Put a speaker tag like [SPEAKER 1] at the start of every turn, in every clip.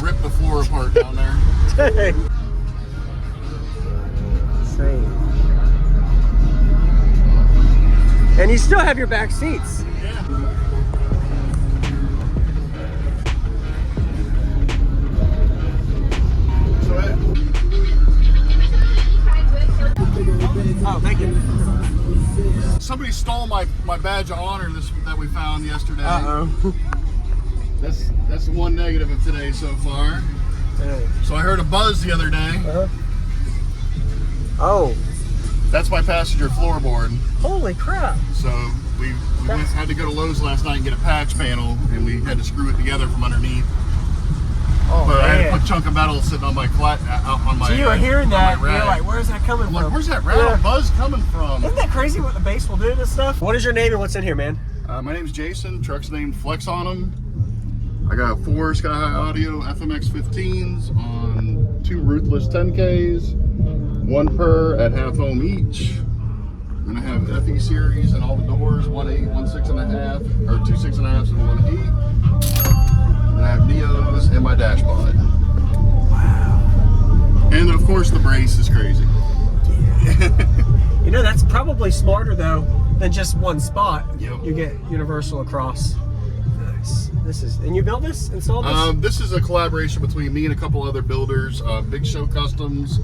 [SPEAKER 1] ripped the floor apart down there.
[SPEAKER 2] Insane. And you still have your back seats.
[SPEAKER 1] Yeah.
[SPEAKER 2] Oh, thank you.
[SPEAKER 1] Somebody stole my badge of honor that we found yesterday.
[SPEAKER 2] Uh-oh.
[SPEAKER 1] That's the one negative of today so far.
[SPEAKER 2] Hey.
[SPEAKER 1] So I heard a buzz the other day.
[SPEAKER 2] Uh-huh. Oh.
[SPEAKER 1] That's my passenger floorboard.
[SPEAKER 2] Holy crap.
[SPEAKER 1] So we had to go to Lowe's last night and get a patch panel, and we had to screw it together from underneath.
[SPEAKER 2] Oh,
[SPEAKER 1] but
[SPEAKER 2] man.
[SPEAKER 1] I had to put a chunk of metal sitting on my on my.
[SPEAKER 2] So you were hearing that,
[SPEAKER 1] you're
[SPEAKER 2] like, where's that coming from?
[SPEAKER 1] Where's that rattle buzz coming from?
[SPEAKER 2] Isn't that crazy what the bass will do to stuff? What is your name and what's in here, man?
[SPEAKER 1] My name's Jason. Truck's named Flex on them. I got 4 Sky High Audio FMX 15s on 2 Ruthless 10Ks, 1 per at half ohm each. And I have FE series and all the doors, 1 8, 1 6.5, or 2 6.5s and 1 8. And I have Neos in my dashboard.
[SPEAKER 2] Wow.
[SPEAKER 1] And of course the brace is crazy.
[SPEAKER 2] Yeah. You know, that's probably smarter though than just one spot.
[SPEAKER 1] Yep.
[SPEAKER 2] You get universal across. Nice. This is, and you built this, installed this?
[SPEAKER 1] This is a collaboration between me and a couple other builders, Big Show Customs,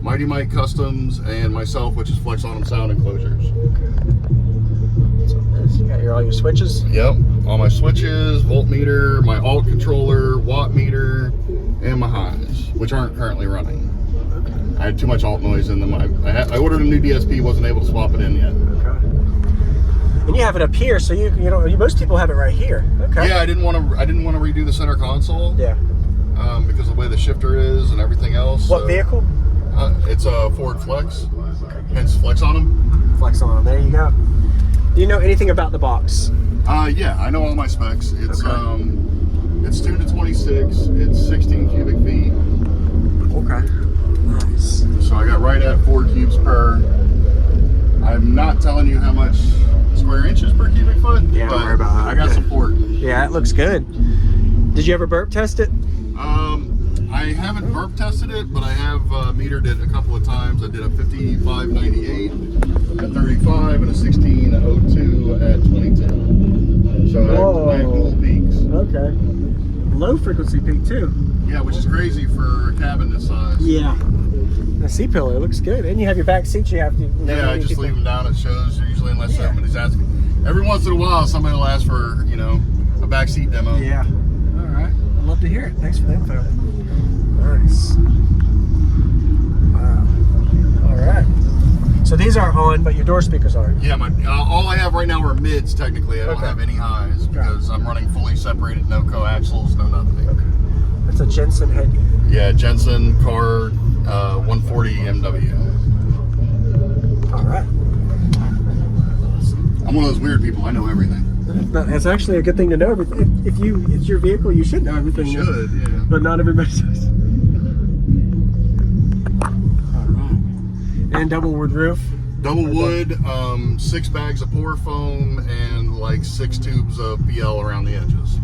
[SPEAKER 1] Mighty Mike Customs, and myself, which is Flex on them Sound Enclosures.
[SPEAKER 2] Okay. So you got all your switches?
[SPEAKER 1] Yep, all my switches, voltmeter, my alt controller, watt meter, and my highs, which aren't currently running.
[SPEAKER 2] Okay.
[SPEAKER 1] I had too much alt noise in them. I ordered a new DSP, wasn't able to swap it in yet.
[SPEAKER 2] Okay. And you have it up here, so you know most people have it right here. Okay.
[SPEAKER 1] Yeah, I didn't want to redo the center console.
[SPEAKER 2] Yeah.
[SPEAKER 1] Because of the way the shifter is and everything else.
[SPEAKER 2] What vehicle?
[SPEAKER 1] It's a Ford Flex. Hence Flex on them.
[SPEAKER 2] Flex on them. There you go. Do you know anything about the box?
[SPEAKER 1] Yeah, I know all my specs. It's
[SPEAKER 2] Okay.
[SPEAKER 1] it's 2 to 26. It's 16 cubic feet.
[SPEAKER 2] Okay. Nice.
[SPEAKER 1] So I got right at 4 cubes per. I'm not telling you how much square inches per cubic foot.
[SPEAKER 2] Yeah, don't worry about that.
[SPEAKER 1] I got support.
[SPEAKER 2] Yeah, it looks good. Did you ever burp test it?
[SPEAKER 1] I haven't burp tested it, but I have metered it a couple of times. I did a 5598 at 35 and a 1602 at 22. So I have dual peaks.
[SPEAKER 2] Okay. Low frequency peak too.
[SPEAKER 1] Yeah, which is crazy for a cabin this size.
[SPEAKER 2] Yeah. The C pillar looks good, and you have your back seats. You have to.
[SPEAKER 1] Yeah, I just leave them down at shows usually, unless somebody's asking. Every once in a while, somebody will ask for a backseat demo.
[SPEAKER 2] Yeah. All right. I'd love to hear it. Thanks for the info. Nice. Wow. All right. So these aren't on, but your door speakers are.
[SPEAKER 1] Yeah, all I have right now are mids. Technically, I don't have any highs because I'm running fully separated, no coaxials, no nothing.
[SPEAKER 2] Okay. That's a Jensen head.
[SPEAKER 1] Yeah, Jensen car 140 MW.
[SPEAKER 2] All right.
[SPEAKER 1] I'm one of those weird people. I know everything.
[SPEAKER 2] That's actually a good thing to know. If it's your vehicle, you should know everything.
[SPEAKER 1] You should, yeah.
[SPEAKER 2] But not everybody does. All right. And double wood roof.
[SPEAKER 1] Double wood, 6 bags of pour foam, and like 6 tubes of PL around the edges.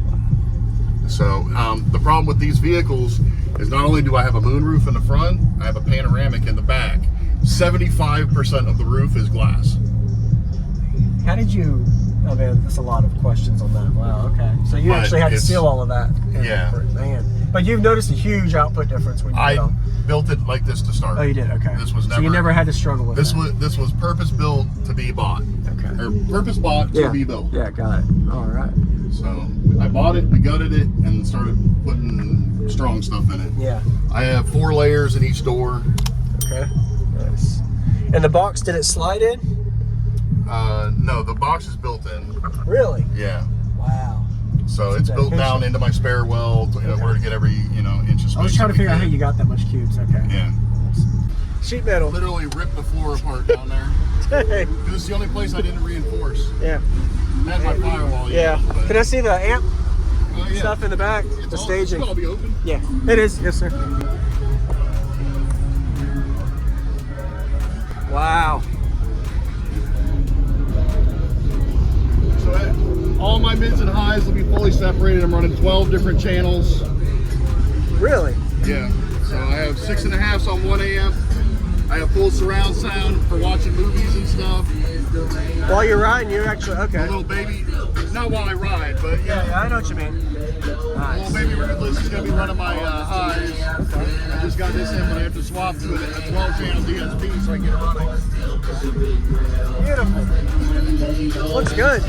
[SPEAKER 1] So the problem with these vehicles is not only do I have a moonroof in the front, I have a panoramic in the back. 75% of the roof is glass.
[SPEAKER 2] How did you? Oh man, that's a lot of questions on that. Wow. Okay. So you actually had to seal all of that.
[SPEAKER 1] Yeah.
[SPEAKER 2] Man. But you've noticed a huge output difference when you
[SPEAKER 1] built it like this to start.
[SPEAKER 2] Oh, you did. Okay.
[SPEAKER 1] This was never.
[SPEAKER 2] So you never had to struggle with
[SPEAKER 1] this. This was purpose built to be bought.
[SPEAKER 2] Okay.
[SPEAKER 1] Or purpose bought to be built.
[SPEAKER 2] Yeah. Got it. All right.
[SPEAKER 1] So I bought it, we gutted it, and started putting strong stuff in it.
[SPEAKER 2] Yeah.
[SPEAKER 1] I have 4 layers in each door.
[SPEAKER 2] Okay. Nice. And the box, did it slide in?
[SPEAKER 1] No, the box is built in.
[SPEAKER 2] Really?
[SPEAKER 1] Yeah.
[SPEAKER 2] Wow.
[SPEAKER 1] So it's built down into my spare well, where to get every inch of space.
[SPEAKER 2] I was trying to figure out how you got that much cubes. Okay.
[SPEAKER 1] Yeah.
[SPEAKER 2] Sheet metal.
[SPEAKER 1] Literally ripped the floor apart down there.
[SPEAKER 2] Hey.
[SPEAKER 1] This is the only place I didn't reinforce.
[SPEAKER 2] Yeah.
[SPEAKER 1] That's my firewall.
[SPEAKER 2] Yeah. Can I see the amp
[SPEAKER 1] yeah.
[SPEAKER 2] stuff in the back? The staging.
[SPEAKER 1] It'll all be open.
[SPEAKER 2] Yeah. It is. Yes, sir. Wow.
[SPEAKER 1] So all my mids and highs will be fully separated. I'm running 12 different channels.
[SPEAKER 2] Really?
[SPEAKER 1] Yeah. So I have 6.5s on 1 amp. I have full surround sound for watching movies and stuff.
[SPEAKER 2] While you're riding, you're actually okay.
[SPEAKER 1] A little baby, not while I ride, but
[SPEAKER 2] Yeah, I know what you mean. Nice.
[SPEAKER 1] Little baby Ruthless is going to be running my highs. I just got this in, but I have to swap to a 12-channel DSP so I can get it running.
[SPEAKER 2] Beautiful. Looks good.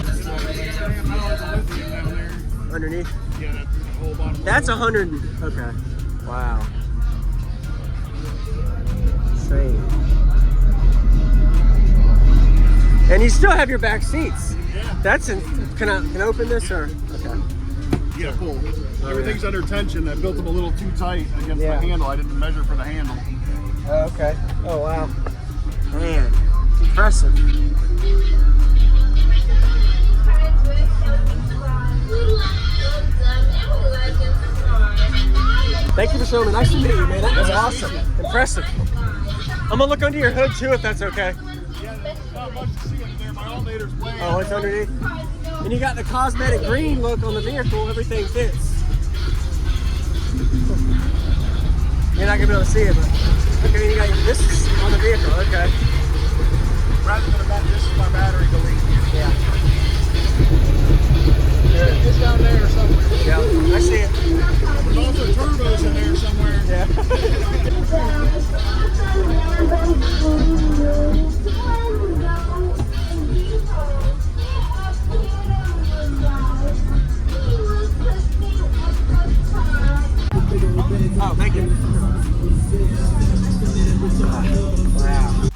[SPEAKER 2] Underneath?
[SPEAKER 1] Yeah, that whole bottom.
[SPEAKER 2] That's 100. Okay. Wow. Insane. And you still have your back seats.
[SPEAKER 1] Yeah.
[SPEAKER 2] That's in. Can I open this or? Okay.
[SPEAKER 1] Yeah, cool. Everything's under tension. I built them a little too tight against the handle. I didn't measure for the handle.
[SPEAKER 2] Oh, okay. Oh wow. Man, impressive. Thank you for showing me. Nice to meet you, man. That was awesome. Impressive. I'm gonna look under your hood too, if that's okay.
[SPEAKER 1] Yeah, there's not much to see under there. My alternator's way.
[SPEAKER 2] Oh, it's underneath. And you got the cosmetic green look on the vehicle. Everything fits. You're not gonna be able to see it, but okay. You got this on the vehicle. Okay.
[SPEAKER 1] Rather than a battery, this is my battery delete.
[SPEAKER 2] Yeah.
[SPEAKER 1] It's down there somewhere.
[SPEAKER 2] Yeah, I see it.
[SPEAKER 1] There's also turbos in there somewhere.
[SPEAKER 2] Yeah. Oh, thank you. Wow.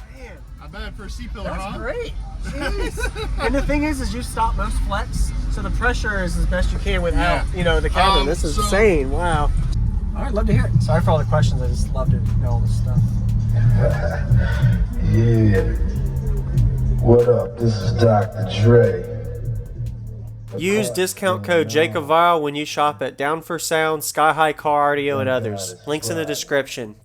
[SPEAKER 1] Not bad for a seat pillar,
[SPEAKER 2] That's
[SPEAKER 1] huh?
[SPEAKER 2] great. Jeez. And the thing is you stop most flex, so the pressure is as best you can without, the cabin. This is insane. Wow. All right, love to hear it. Sorry for all the questions. I just love to know all this stuff.
[SPEAKER 3] Yeah. What up? This is Dr. Dre.
[SPEAKER 4] Use discount code JacobViral when you shop at Down for Sound, Sky High Car Audio, and others. Links in the description.